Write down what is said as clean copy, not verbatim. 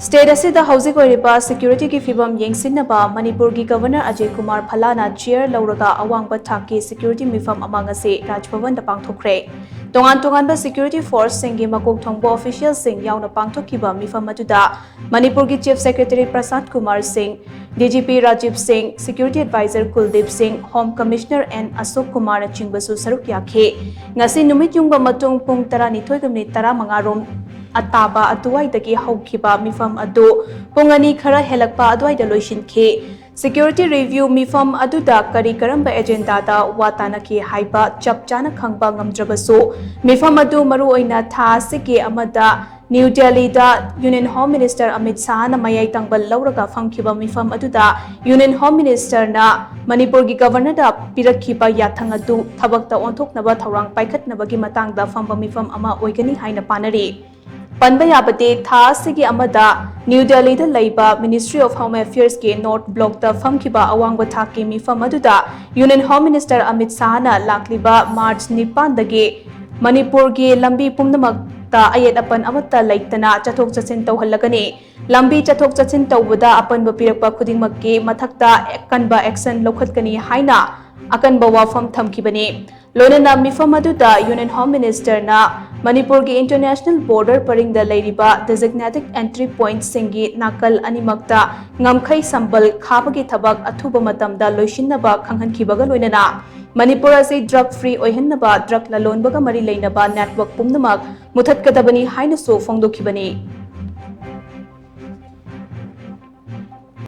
State asida housing oiriba security ki phivam yengshinnaba Manipur ki Governor Ajay Kumar Bhalla na chair Louraga Awangba Thakki security Meepham among ngasi Raj Bhavan da Pangthokkhre. Tongan ba security force singi makok thongbo official sing yauna pangthokkiba Meepham aduda Manipur ki Chief Secretary Prasad Kumar Singh, DGP Rajiv Singh, Security Advisor Kuldeep Singh, Home Commissioner N Ashok Kumar na chingbasu saruk yakhe. Ngasi numit yung ba matung pung 12:10 ataba atuwaidagi haukiba Meepham adu pungani khara helakpa aduwaida loishinkhe. Security review Meepham aduda kari karamba agenda da watanaki haiba chapchana khangba ngamdrabasu Meepham adu maru oina tha sike amada New Delhi da Union Home Minister Amit Shah na mayai tangbal Louraga famkiba Meepham aduda Union Home Minister na Manipur gi Governor da pirakhiba yathang adu thabakta onthoknaba thaurang paikhatnabagi matangda famba Meepham ama oigani haina panari. Panba yabate tha sigi amada New Delhi da laiba Ministry of Home Affairs ke North Block da famkiba Awangba Thakki Meepham aduda Union Home Minister Amit Shah na lakliba March 9 dagi Manipur gi lambi pumnamakta ayat apan amata laitana chathok chachin tawhallagani lambi chathok chachin tawbada apan ba pirakpa khudingmakki mathakta kanba action lokhatkani haina akanba wafam thamkibani loinana Meepham aduda Union Home Minister na Manipur ki international border paring da lairiba designated entry point singi nakal animakta ngamkhai sambal khabagi thabak athuba matamda loishinnaba khanghankibaga loinana Manipur ase drug free oihannaba drug lalonbaga mari leinaba network pumnamak muthatkadabani haina so phongdokhibani.